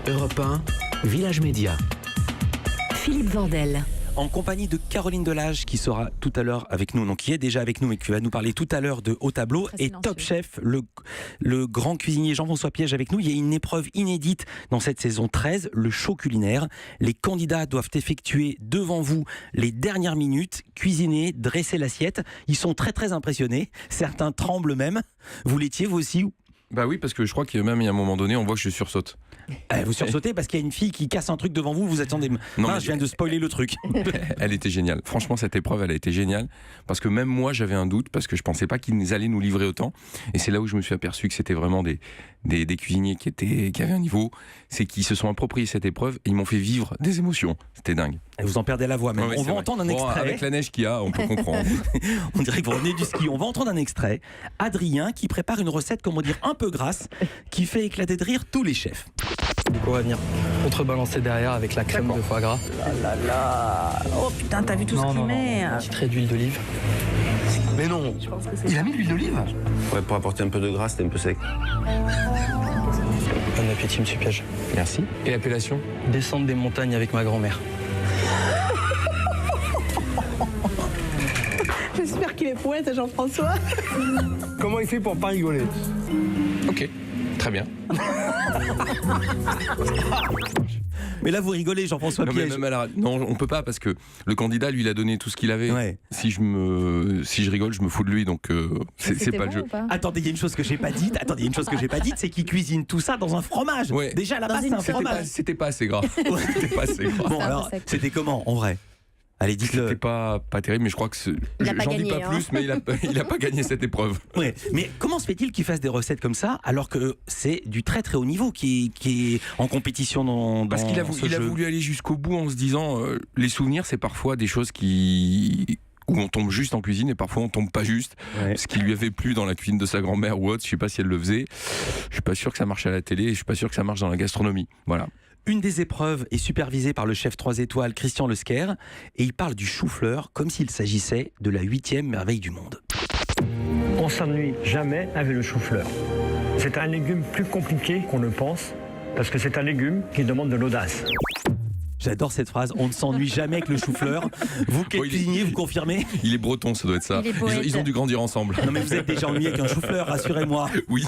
Europe 1, Village Média. Philippe Vandel. En compagnie de Caroline Delage qui sera tout à l'heure avec nous, donc qui est déjà avec nous mais qui va nous parler tout à l'heure de Haut Tableau, et Top Chef, le grand cuisinier Jean-François Piège avec nous. Il y a une épreuve inédite dans cette saison 13, le show culinaire. Les candidats doivent effectuer devant vous les dernières minutes, cuisiner, dresser l'assiette. Ils sont très très impressionnés, certains tremblent même. Vous l'étiez vous aussi? Bah oui, parce que je crois qu'il y a même un moment donné, on voit que je sursaute. Vous sursautez parce qu'il y a une fille qui casse un truc devant vous, vous attendez. Non, je viens de spoiler le truc. Elle était géniale. Franchement, cette épreuve, elle a été géniale. Parce que même moi, j'avais un doute, parce que je pensais pas qu'ils allaient nous livrer autant. Et c'est là où je me suis aperçu que c'était vraiment des cuisiniers qui avaient un niveau. C'est qu'ils se sont appropriés cette épreuve et ils m'ont fait vivre des émotions. C'était dingue. Et vous en perdez la voix même. Ouais, on va entendre un extrait. Avec la neige qu'il y a, on peut comprendre. On dirait que vous revenez du ski. On va entendre un extrait. Adrien qui prépare une recette, comment dire, un peu grasse, qui fait éclater de rire tous les chefs. Du coup, on va venir contrebalancer derrière avec la crème de foie gras. Oh putain, t'as vu tout ce qu'il met? Un petit trait d'huile d'olive. Mais non, il a mis de l'huile d'olive? Ouais, pour apporter un peu de gras, c'était un peu sec. Bon appétit, monsieur Piège. Merci. Et l'appellation? Descendre des montagnes avec ma grand-mère. J'espère qu'il est poète, Jean-François. Comment il fait pour pas rigoler? Ok, très bien. Mais là, vous rigolez, Jean-François Piège. Non, on peut pas, parce que le candidat, lui, il a donné tout ce qu'il avait. Ouais. Si je rigole, je me fous de lui, donc c'est pas le jeu. Attendez, il y a une chose que j'ai pas dite. C'est qu'il cuisine tout ça dans un fromage. Ouais. Déjà, là-bas, c'est un fromage. C'était pas assez gras. C'était pas assez gras. Bon, alors, c'était comment, en vrai? Allez, dites-le. C'était pas terrible, mais je crois que j'en dis pas plus, mais il a pas gagné cette épreuve. Ouais. Mais comment se fait-il qu'il fasse des recettes comme ça alors que c'est du très très haut niveau qui est en compétition dans Parce qu'il a voulu aller jusqu'au bout en se disant les souvenirs, c'est parfois des choses où on tombe juste en cuisine et parfois on tombe pas juste. Ouais. Ce qui lui avait plu dans la cuisine de sa grand-mère ou autre, je sais pas si elle le faisait. Je suis pas sûr que ça marche à la télé et je suis pas sûr que ça marche dans la gastronomie. Voilà. Une des épreuves est supervisée par le chef 3 étoiles Christian Lesquer et il parle du chou-fleur comme s'il s'agissait de la 8e merveille du monde. On s'ennuie jamais avec le chou-fleur. C'est un légume plus compliqué qu'on le pense parce que c'est un légume qui demande de l'audace. J'adore cette phrase, on ne s'ennuie jamais avec le chou-fleur. Vous qui êtes cuisinier, vous confirmez? Il est breton, ça doit être ça. Ils ont dû grandir ensemble. Non mais vous êtes déjà ennuyé avec un chou-fleur, rassurez-moi. Oui,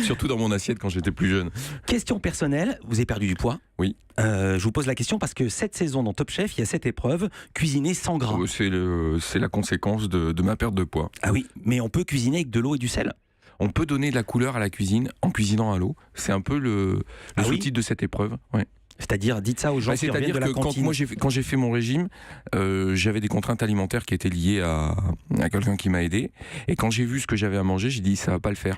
surtout dans mon assiette quand j'étais plus jeune. Question personnelle, vous avez perdu du poids? Oui. Je vous pose la question parce que cette saison dans Top Chef, il y a cette épreuve, cuisiner sans gras. C'est la conséquence de ma perte de poids. Ah oui, mais on peut cuisiner avec de l'eau et du sel? On peut donner de la couleur à la cuisine en cuisinant à l'eau. C'est un peu le sous-titre de cette épreuve. Ouais. C'est-à-dire, dites ça aux gens qui reviennent de la cantine. Quand j'ai fait mon régime, j'avais des contraintes alimentaires qui étaient liées à quelqu'un qui m'a aidé. Et quand j'ai vu ce que j'avais à manger, j'ai dit ça va pas le faire.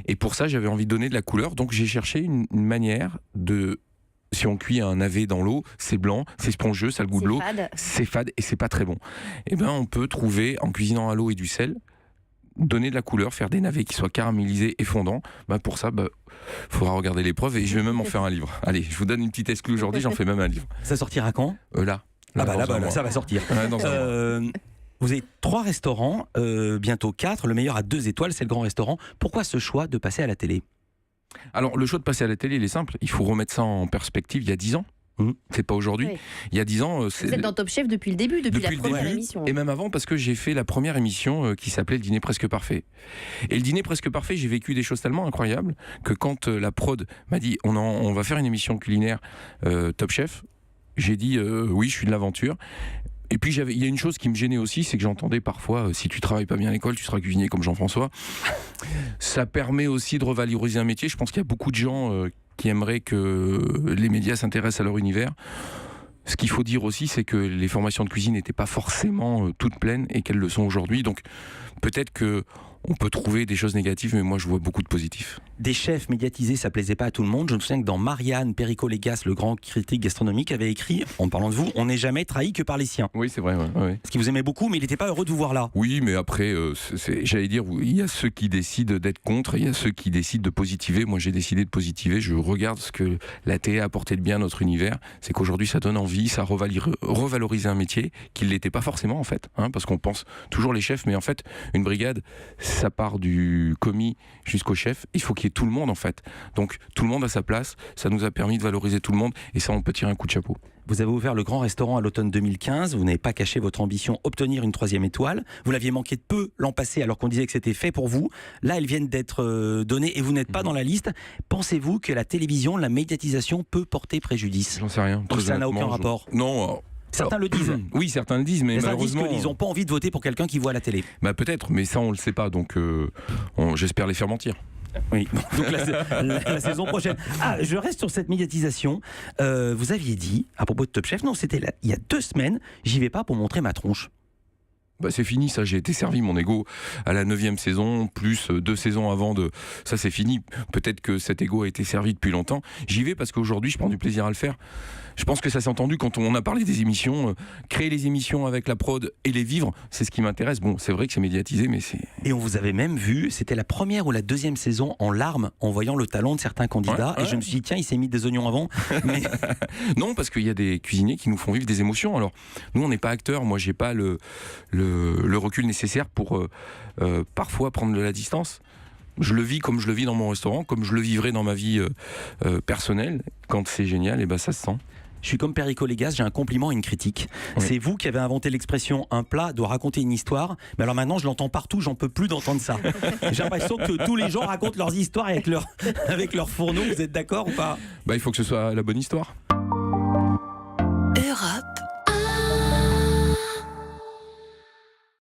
Et pour ça, j'avais envie de donner de la couleur. Donc j'ai cherché une manière de... Si on cuit un navet dans l'eau, c'est blanc, c'est spongieux, ça a le goût de l'eau, c'est fade et c'est pas très bon. Et ben on peut trouver, en cuisinant à l'eau et du sel, donner de la couleur, faire des navets qui soient caramélisés et fondants. Pour ça, faudra regarder l'épreuve et je vais même en faire un livre. Allez, je vous donne une petite exclue aujourd'hui, j'en fais même un livre. Ça sortira quand? Là, ça va sortir. Ouais, vous avez 3 restaurants, bientôt 4. Le meilleur à 2 étoiles, c'est le Grand Restaurant. Pourquoi ce choix de passer à la télé? Alors, le choix de passer à la télé, il est simple. Il faut remettre ça en perspective. Il y a 10 ans. C'est pas aujourd'hui. Oui. Il y a 10 ans... Vous êtes dans Top Chef depuis le début, depuis la première émission. Et même avant, parce que j'ai fait la première émission qui s'appelait Le Dîner Presque Parfait. Et le Dîner Presque Parfait, j'ai vécu des choses tellement incroyables que quand la prod m'a dit on va faire une émission culinaire Top Chef, j'ai dit oui, je suis de l'aventure. Et puis il y a une chose qui me gênait aussi, c'est que j'entendais parfois si tu travailles pas bien à l'école, tu seras cuisinier comme Jean-François. Ça permet aussi de revaloriser un métier. Je pense qu'il y a beaucoup de gens qui aimeraient que les médias s'intéressent à leur univers. Ce qu'il faut dire aussi, c'est que les formations de cuisine n'étaient pas forcément toutes pleines et qu'elles le sont aujourd'hui. Donc peut-être que on peut trouver des choses négatives, mais moi je vois beaucoup de positifs. Des chefs médiatisés, ça plaisait pas à tout le monde. Je me souviens que dans Marianne, Perico-Légas, le grand critique gastronomique, avait écrit, en parlant de vous, on n'est jamais trahi que par les siens. Oui, c'est vrai. Ouais. Parce qu'il vous aimait beaucoup, mais il n'était pas heureux de vous voir là. Oui, mais après, j'allais dire, il y a ceux qui décident d'être contre, il y a ceux qui décident de positiver. Moi, j'ai décidé de positiver. Je regarde ce que la télé a apporté de bien à notre univers. C'est qu'aujourd'hui, ça donne envie, ça revalorise un métier qui ne l'était pas forcément, en fait. Parce qu'on pense toujours les chefs, mais en fait, une brigade, ça part du commis jusqu'au chef, il faut qu'il y ait tout le monde en fait. Donc tout le monde a sa place, ça nous a permis de valoriser tout le monde et ça on peut tirer un coup de chapeau. Vous avez ouvert le Grand Restaurant à l'automne 2015, vous n'avez pas caché votre ambition obtenir une 3e étoile, vous l'aviez manqué de peu l'an passé alors qu'on disait que c'était fait pour vous, là elles viennent d'être données et vous n'êtes pas dans la liste. Pensez-vous que la télévision, la médiatisation peut porter préjudice? J'en sais rien. Ou ça n'a aucun rapport? Non. Certains le disent. Oui, certains le disent, mais malheureusement... Certains disent qu'ils n'ont pas envie de voter pour quelqu'un qui voit à la télé. Bah peut-être, mais ça on le sait pas, donc j'espère les faire mentir. Oui, donc la saison prochaine. Ah, je reste sur cette médiatisation. Vous aviez dit, à propos de Top Chef, non, c'était il y a 2 semaines, j'y vais pas pour montrer ma tronche. Bah c'est fini ça, j'ai été servi mon ego à la 9e saison, plus 2 saisons avant de... Ça c'est fini, peut-être que cet ego a été servi depuis longtemps. J'y vais parce qu'aujourd'hui je prends du plaisir à le faire. Je pense que ça s'est entendu quand on a parlé des émissions, créer les émissions avec la prod et les vivre, c'est ce qui m'intéresse. Bon, c'est vrai que c'est médiatisé, mais c'est... Et on vous avait même vu, c'était la première ou la 2e saison en larmes en voyant le talent de certains candidats. Ouais. Et je me suis dit, tiens, il s'est mis des oignons avant. Mais... Non, parce qu'il y a des cuisiniers qui nous font vivre des émotions. Alors, nous, on n'est pas acteurs. Moi, j'ai pas le recul nécessaire pour parfois prendre de la distance. Je le vis comme je le vis dans mon restaurant, comme je le vivrai dans ma vie personnelle. Quand c'est génial, et ben ça se sent. Je suis comme Perico Légas, j'ai un compliment et une critique. Oui. C'est vous qui avez inventé l'expression « un plat doit raconter une histoire ». Mais alors maintenant, je l'entends partout, j'en peux plus d'entendre ça. J'ai l'impression que tous les gens racontent leurs histoires avec leur fourneau. Vous êtes d'accord ou pas? Bah, il faut que ce soit la bonne histoire.